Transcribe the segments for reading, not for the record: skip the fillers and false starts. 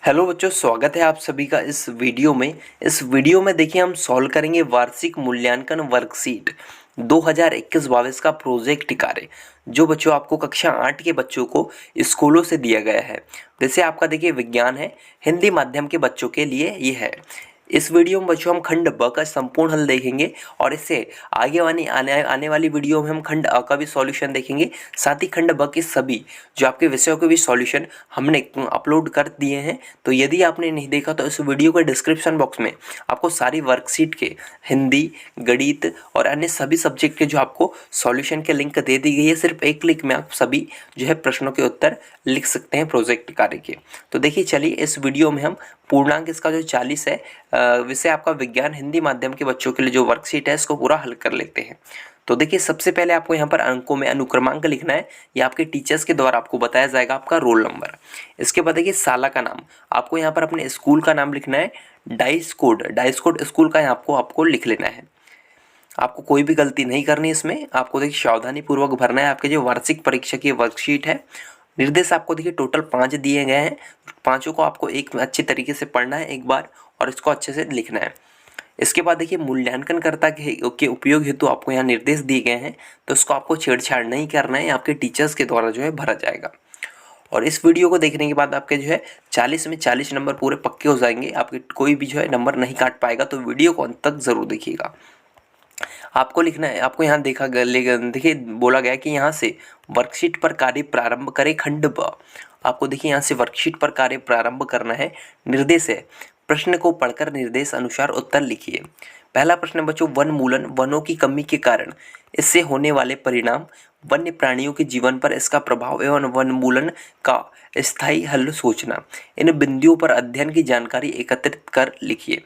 Hello बच्चों, स्वागत है आप सभी का इस वीडियो में देखिए हम सॉल्व करेंगे वार्षिक मूल्यांकन वर्कशीट 2021-22 का प्रोजेक्ट कार्य जो बच्चों आपको कक्षा 8 के बच्चों को स्कूलों से दिया गया है। वैसे आपका देखिए विज्ञान है, हिंदी माध्यम के बच्चों के लिए ये है। इस वीडियो में बच्चों हम खंड ब का संपूर्ण हल देखेंगे और इससे आगे आने वाली वीडियो में हम खंड अ का भी सॉल्यूशन देखेंगे। साथ ही खंड ब के सभी जो आपके विषयों के भी सॉल्यूशन हमने अपलोड कर दिए हैं। तो यदि आपने नहीं देखा तो इस वीडियो के डिस्क्रिप्शन बॉक्स में आपको सारी वर्कशीट के हिंदी, गणित और अन्य सभी सब्जेक्ट के जो आपको सॉल्यूशन के लिंक दे दी गई है। सिर्फ एक क्लिक में आप सभी जो है प्रश्नों के उत्तर लिख सकते हैं प्रोजेक्ट कार्य के। तो देखिए चलिए इस वीडियो में हम पूर्णांक इसका जो 40 है विषय आपका विज्ञान हिंदी माध्यम के बच्चों के लिए जो वर्कशीट है इसको पूरा हल कर लेते हैं। तो देखिए सबसे पहले आपको यहाँ पर अंकों में अनुक्रमांक लिखना है। ये आपके टीचर्स के द्वारा आपको बताया जाएगा आपका रोल नंबर। इसके बाद देखिए साला का नाम, आपको यहाँ पर अपने स्कूल का नाम लिखना है। डाइस कोड स्कूल का आपको लिख लेना है। आपको कोई भी गलती नहीं करनी इसमें, आपको देखिए सावधानी पूर्वक भरना है। आपके जो वार्षिक परीक्षा की वर्कशीट है, निर्देश आपको देखिए टोटल 5 दिए गए हैं। पांचों को आपको एक अच्छे तरीके से पढ़ना है एक बार और इसको अच्छे से लिखना है। इसके बाद देखिए मूल्यांकनकर्ता के उपयोग हेतु आपको यहाँ निर्देश दिए गए हैं, तो उसको आपको छेड़छाड़ नहीं करना है, आपके टीचर्स के द्वारा जो है भरा जाएगा। और इस वीडियो को देखने के बाद आपके जो है 40 में 40 नंबर पूरे पक्के हो जाएंगे। आपके कोई भी जो है नंबर नहीं काट पाएगा। तो वीडियो को अंत तक जरूर देखिएगा। आपको लिखना है, आपको यहाँ देखिए बोला गया कि यहाँ से वर्कशीट पर कार्य प्रारंभ करें। खंड ब, आपको देखिए यहाँ से वर्कशीट पर कार्य प्रारंभ करना है। निर्देश है, प्रश्न को पढ़कर निर्देश अनुसार उत्तर लिखिए। पहला प्रश्न बच्चों, वनमूलन, वनों की कमी के कारण इससे होने वाले परिणाम, वन्य प्राणियों के जीवन पर इसका प्रभाव एवं वनमूलन का स्थायी हल सोचना। इन बिंदुओं पर अध्ययन की जानकारी एकत्रित कर लिखिए।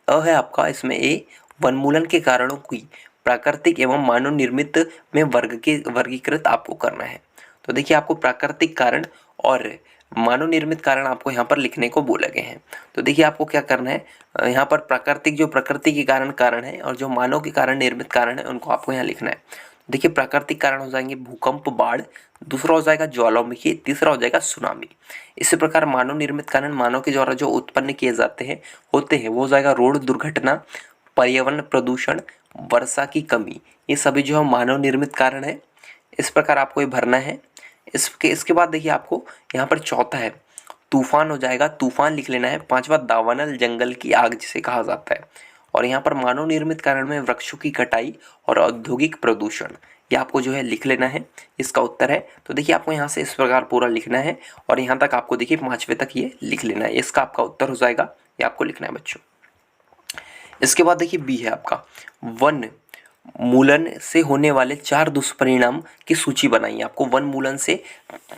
अ है आपका इसमें ए, वनमूलन के कारणों की प्राकृतिक एवं मानव निर्मित में वर्गीकृत आपको करना है। तो देखिए आपको प्राकृतिक कारण और मानव निर्मित कारण आपको यहाँ पर लिखने को बोले गए हैं। तो देखिए आपको क्या करना है, यहाँ पर प्राकृतिक जो प्रकृति के कारण है और जो मानव के कारण निर्मित कारण है उनको आपको यहाँ लिखना है। देखिए प्राकृतिक कारण हो जाएंगे भूकंप, बाढ़, दूसरा हो जाएगा ज्वालामुखी, तीसरा हो जाएगा सुनामी। इसी प्रकार मानव निर्मित कारण मानव के द्वारा जो उत्पन्न किए जाते हैं वो हो जाएगा रोड दुर्घटना, पर्यावरण प्रदूषण, वर्षा की कमी। ये सभी जो है मानव निर्मित कारण है। इस प्रकार आपको ये भरना है। इसके बाद देखिए आपको यहाँ पर चौथा है तूफान हो जाएगा, तूफान लिख लेना है। पांचवा दावानल, जंगल की आग जिसे कहा जाता है। और यहाँ पर मानव निर्मित कारण में वृक्षों की कटाई और औद्योगिक प्रदूषण, ये आपको जो है लिख लेना है। इसका उत्तर है। तो देखिए आपको यहाँ से इस प्रकार पूरा लिखना है और यहाँ तक आपको देखिए 5वें तक ये लिख लेना है। इसका आपका उत्तर हो जाएगा, ये आपको लिखना है बच्चों। इसके बाद देखिए बी है आपका, वन मूलन से होने वाले 4 दुष्परिणाम की सूची बनाइए। आपको वन मूलन से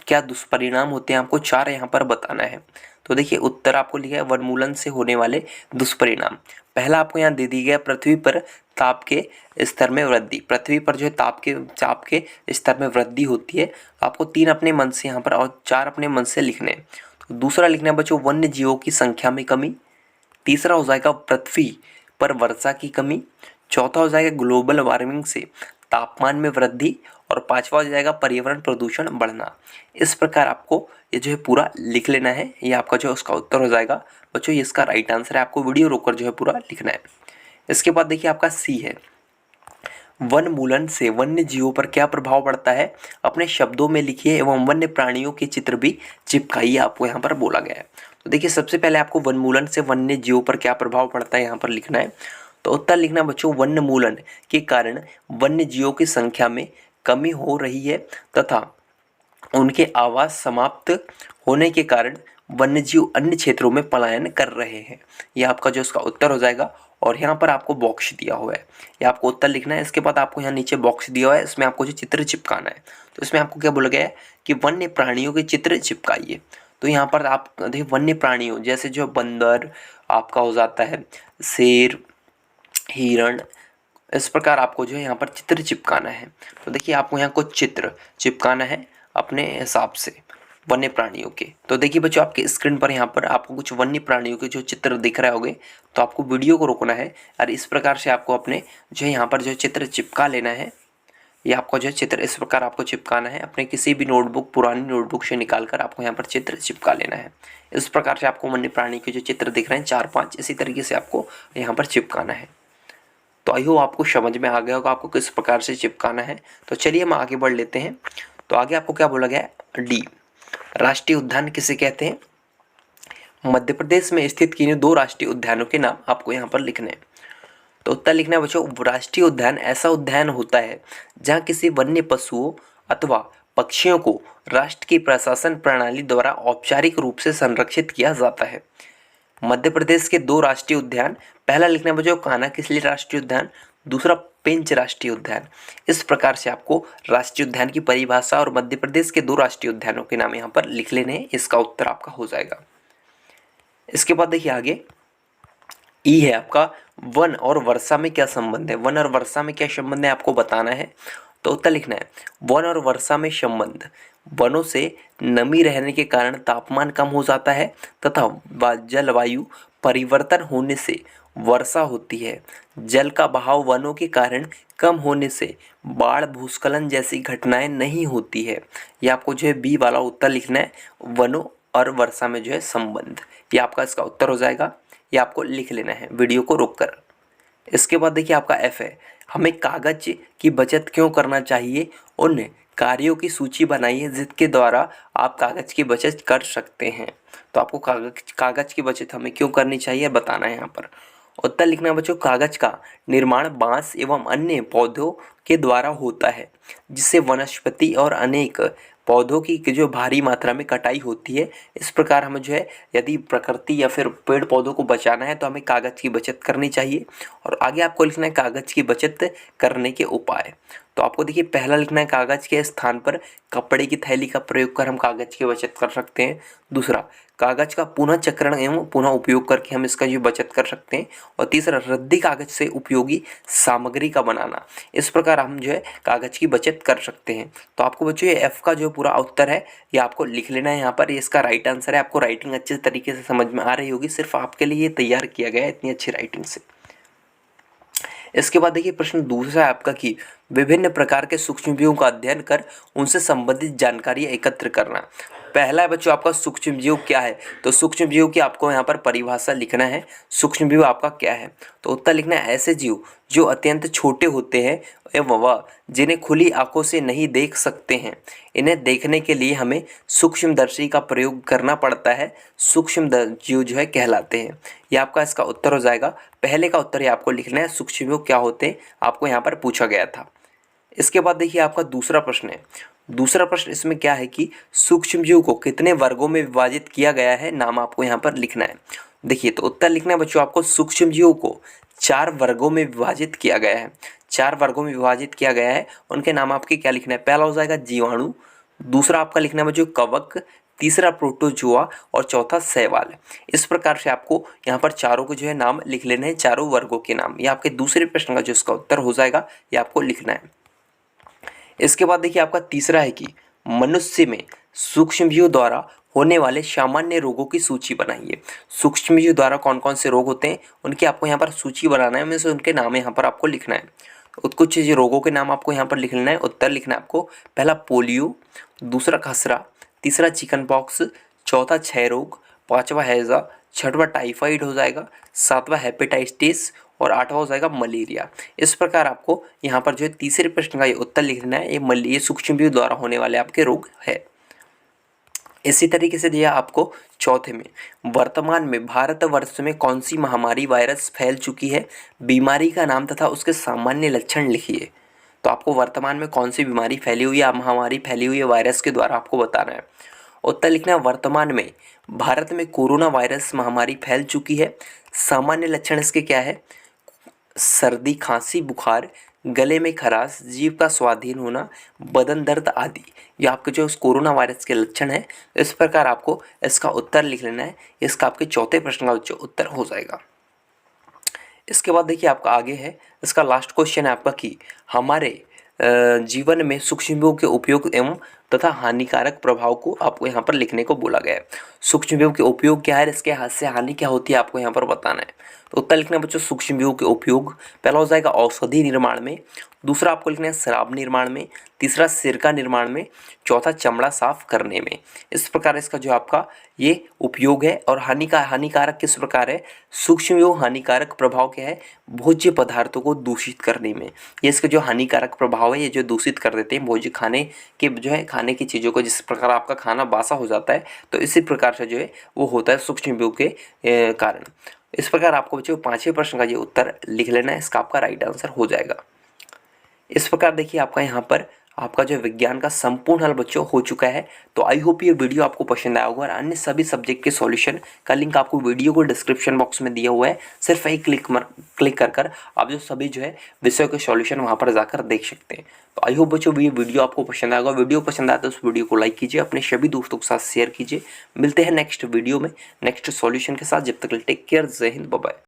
क्या दुष्परिणाम होते हैं आपको 4 यहाँ पर बताना है। तो देखिए उत्तर आपको लिखा है वन मूलन से होने वाले दुष्परिणाम। पहला आपको यहाँ दे दी गया, पृथ्वी पर ताप के स्तर में वृद्धि। पृथ्वी पर जो है ताप के स्तर में वृद्धि होती है। आपको 3 अपने मन से यहाँ पर और 4 अपने मन से लिखने हैं। तो दूसरा लिखना है बच्चों, वन्य जीवों की संख्या में कमी। तीसरा हो जाएगा पृथ्वी पर वर्षा की कमी। चौथा हो जाएगा ग्लोबल वार्मिंग से तापमान में वृद्धि। और पांचवा हो जाएगा पर्यावरण प्रदूषण बढ़ना। इस प्रकार आपको ये जो है पूरा लिख लेना है। ये आपका जो उसका उत्तर हो जाएगा बच्चों, ये इसका राइट आंसर है। आपको वीडियो रोककर जो है पूरा लिखना है। इसके बाद देखिए आपका सी है, वन मूलन से वन्य जीवों पर क्या प्रभाव पड़ता है, अपने शब्दों में लिखिए एवं वन्य प्राणियों के चित्र भी चिपकाइए, आपको यहाँ पर बोला गया है। तो देखिए सबसे पहले आपको वनमूलन से वन्य जीवों पर क्या प्रभाव पड़ता है यहाँ पर लिखना है। तो उत्तर लिखना बच्चों, वन्यमूलन के कारण वन्य जीवों की संख्या में कमी हो रही है तथा उनके आवास समाप्त होने के कारण वन्यजीव अन्य क्षेत्रों में पलायन कर रहे हैं। यह आपका जो इसका उत्तर हो जाएगा। और यहाँ पर आपको बॉक्स दिया हुआ है, ये आपको उत्तर लिखना है। इसके बाद आपको यहाँ नीचे बॉक्स दिया हुआ है, इसमें आपको जो चित्र चिपकाना है। तो इसमें आपको क्या बोला गया है कि वन्य प्राणियों के चित्र चिपकाइए। तो यहाँ पर आप देखिए वन्य प्राणियों जैसे जो बंदर आपका हो जाता है, शेर, हिरण, इस प्रकार आपको जो है यहाँ पर चित्र चिपकाना है। तो देखिए आपको यहाँ कुछ चित्र चिपकाना है अपने हिसाब से वन्य प्राणियों के। तो देखिए बच्चों आपके स्क्रीन पर यहाँ पर आपको कुछ वन्य प्राणियों के जो चित्र दिख रहे होंगे, तो आपको वीडियो को रोकना है और इस प्रकार से आपको अपने जो यहाँ पर जो चित्र चिपका लेना है। ये आपको जो है चित्र इस प्रकार आपको चिपकाना है। अपने किसी भी नोटबुक, पुरानी नोटबुक से निकाल कर आपको यहाँ पर चित्र चिपका लेना है। इस प्रकार से आपको वन्य प्राणी के जो चित्र दिख रहे हैं 4-5, इसी तरीके से आपको यहाँ पर चिपकाना है। तो आई होप आपको समझ में आ गया होगा आपको किस प्रकार से चिपकाना है। तो चलिए हम आगे बढ़ लेते हैं। तो आगे आपको क्या बोला गया है, डी, राष्ट्रीय उद्यान किसे कहते हैं? मध्य प्रदेश में स्थित किन्हीं 2 राष्ट्रीय उद्यानों के नाम आपको यहाँ पर लिखने हैं। तो उत्तर लिखना है बच्चों, राष्ट्रीय उद्यान ऐसा उद्यान होता है जहाँ किसी वन्य पशुओं अथवा पक्षियों को राष्ट्र की प्रशासन प्रणाली द्वारा औपचारिक रूप से संरक्षित किया जाता है। मध्य प्रदेश के 2 राष्ट्रीय उद्यान, पहला लिखना है बच्चों कान्हा किसली राष्ट्रीय उद्यान, दूसरा पेंच राष्ट्रीय उद्यान। इस प्रकार से आपको राष्ट्रीय उद्यान की परिभाषा और मध्य प्रदेश के 2 राष्ट्रीय उद्यानों के नाम यहाँ पर लिख लेने हैं। इसका उत्तर आपका हो जाएगा। इसके बाद देखिए आगे ई है आपका, वन और वर्षा में क्या संबंध है? वन और वर्षा में क्या संबंध है आपको बताना है। तो उत्तर लिखना है, वन और वर्षा में संबंध, वनों से नमी रहने के कारण तापमान कम हो जाता है तथा जलवायु परिवर्तन होने से वर्षा होती है। जल का बहाव वनों के कारण कम होने से बाढ़, भूस्खलन जैसी घटनाएं नहीं होती है। ये आपको जो है बी वाला उत्तर लिखना है, वनों और वर्षा में जो है संबंध। ये आपका इसका उत्तर हो जाएगा। ये आपको लिख लेना है वीडियो को रोककर। इसके बाद देखिए आपका एफ है, हमें कागज की बचत क्यों करना चाहिए? उन कार्यों की सूची बनाइए जिसके द्वारा आप कागज की बचत कर सकते हैं। तो आपको कागज की बचत हमें क्यों करनी चाहिए बताना है यहाँ पर। उत्तर लिखना है बच्चों, कागज का निर्माण बांस एवं अन्य पौधों के द्वारा होता है जिससे वनस्पति और अनेक पौधों की जो भारी मात्रा में कटाई होती है। इस प्रकार हमें जो है यदि प्रकृति या फिर पेड़ पौधों को बचाना है तो हमें कागज़ की बचत करनी चाहिए। और आगे आपको लिखना है कागज़ की बचत करने के उपाय। तो आपको देखिए पहला लिखना है, कागज़ के स्थान पर कपड़े की थैली का प्रयोग कर हम कागज़ की बचत कर सकते हैं। दूसरा, कागज़ का पुनः चक्रण एवं पुनः उपयोग करके हम इसका जो बचत कर सकते हैं। और तीसरा, रद्दी कागज़ से उपयोगी सामग्री का बनाना। इस प्रकार हम जो है कागज़ की बचत कर सकते हैं। तो आपको बच्चों ये एफ का जो पूरा उत्तर है ये आपको लिख लेना है यहाँ पर। ये इसका राइट आंसर है। आपको राइटिंग अच्छे तरीके से समझ में आ रही होगी, सिर्फ आपके लिए ये तैयार किया गया है इतनी अच्छी राइटिंग से। इसके बाद देखिए प्रश्न दूसरा है आपका कि विभिन्न प्रकार के सूक्ष्मजीवों का अध्ययन कर उनसे संबंधित जानकारी एकत्र करना। पहला है बच्चों आपका सूक्ष्मजीव क्या है। तो सूक्ष्मजीव की आपको यहाँ पर परिभाषा लिखना है। सूक्ष्मजीव आपका क्या है? तो उत्तर लिखना है, ऐसे जीव जो अत्यंत छोटे होते हैं एवं वह जिन्हें खुली आंखों से नहीं देख सकते हैं। इन्हें देखने के लिए हमें सूक्ष्मदर्शी का प्रयोग करना पड़ता है। सूक्ष्मजीव जो है कहलाते हैं। ये आपका इसका उत्तर हो जाएगा। पहले का उत्तर ये आपको लिखना है, सूक्ष्मजीव क्या होते हैं आपको यहाँ पर पूछा गया था। इसके बाद देखिए आपका दूसरा प्रश्न है। दूसरा प्रश्न इसमें क्या है कि सूक्ष्मजीव को कितने वर्गों में विभाजित किया गया है, नाम आपको यहाँ पर लिखना है। देखिए तो उत्तर लिखना है बच्चों आपको, सूक्ष्मजीवों को 4 वर्गों में विभाजित किया गया है। 4 वर्गों में विभाजित किया गया है। उनके नाम आपके क्या लिखना है? पहला हो जाएगा जीवाणु, दूसरा आपका लिखना है बच्चों कवक, तीसरा प्रोटोजोआ और चौथा शैवाल। इस प्रकार से आपको यहाँ पर चारों के जो है नाम लिख लेने हैं, चारों वर्गों के नाम। ये आपके दूसरे प्रश्न का जो इसका उत्तर हो जाएगा ये आपको लिखना है। इसके बाद देखिए आपका तीसरा है कि मनुष्य में सूक्ष्मजीव द्वारा होने वाले सामान्य रोगों की सूची बनाइए। सूक्ष्मजीव द्वारा कौन कौन से रोग होते हैं उनकी आपको यहाँ पर सूची बनाना है, में से उनके नाम यहाँ पर आपको लिखना है। कुछ जो रोगों के नाम आपको यहाँ पर लिख लेना है। उत्तर लिखना है आपको, पहला पोलियो, दूसरा खसरा, तीसरा चिकन पॉक्स, चौथा क्षय रोग, पाँचवा हैजा, छठवां टाइफाइड हो जाएगा, सातवां हेपेटाइटिस और आठवां हो जाएगा मलेरिया। इस प्रकार आपको यहाँ पर जो है तीसरे प्रश्न का ये उत्तर लिखना है। ये सूक्ष्मजीव द्वारा होने वाले आपके रोग है। इसी तरीके से दिया आपको चौथे में, वर्तमान में भारतवर्ष में कौन सी महामारी वायरस फैल चुकी है, बीमारी का नाम तथा उसके सामान्य लक्षण लिखिए। तो आपको वर्तमान में कौन सी बीमारी फैली हुई है, महामारी फैली हुई है वायरस के द्वारा आपको बताना है। उत्तर लिखना है, वर्तमान में भारत में कोरोना वायरस महामारी फैल चुकी है। सामान्य लक्षण इसके क्या है? सर्दी, खांसी, बुखार, गले में खराश, जीभ का स्वाधीन होना, बदन दर्द आदि। ये आपके जो कोरोना वायरस के लक्षण है। इस प्रकार आपको इसका उत्तर लिख लेना है। इसका आपके चौथे प्रश्न का जो उत्तर हो जाएगा। इसके बाद देखिए आपका आगे है, इसका लास्ट क्वेश्चन है आपका कि हमारे जीवन में सूक्ष्मजीवों के उपयोग एवं तथा हानिकारक प्रभाव को आपको यहाँ पर लिखने को बोला गया है। सूक्ष्मजीवों के उपयोग क्या है, इसके हाथ से हानि क्या होती है, आपको यहाँ पर बताना है। तो उत्तर लिखना बच्चों सूक्ष्मजीवों के उपयोग, पहला हो जाएगा औषधि निर्माण में, दूसरा आपको लिखना है शराब निर्माण में, तीसरा सिरका निर्माण में, चौथा चमड़ा साफ करने में। इस प्रकार इसका जो आपका ये उपयोग है। और हानिकारक किस प्रकार है, सूक्ष्मजीव हानिकारक प्रभाव क्या है, भोज्य पदार्थों को दूषित करने में। ये इसका जो हानिकारक प्रभाव है, ये जो दूषित कर देते हैं भोज्य खाने के जो है खाने की चीज़ों को, जिस प्रकार आपका खाना बासा हो जाता है तो इसी प्रकार से जो है वो होता है सूक्ष्मजीव के कारण। इस प्रकार आपको बच्चों 5वें प्रश्न का ये उत्तर लिख लेना है, इसका आपका राइट आंसर हो जाएगा। इस प्रकार देखिए आपका यहाँ पर आपका जो विज्ञान का संपूर्ण हल बच्चों हो चुका है। तो आई होप ये वीडियो आपको पसंद आया होगा और अन्य सभी सब्जेक्ट के सॉल्यूशन का लिंक आपको वीडियो को डिस्क्रिप्शन बॉक्स में दिया हुआ है। सिर्फ एक क्लिक कर आप जो सभी जो है विषयों के सॉल्यूशन वहाँ पर जाकर देख सकते हैं। तो आई होप बच्चों ये वीडियो आपको पसंद आएगा। वीडियो पसंद आया तो उस वीडियो को लाइक कीजिए, अपने सभी दोस्तों के साथ शेयर कीजिए। मिलते हैं नेक्स्ट वीडियो में नेक्स्ट सॉल्यूशन के साथ। जब तक टेक केयर, जय हिंद, बाय बाय।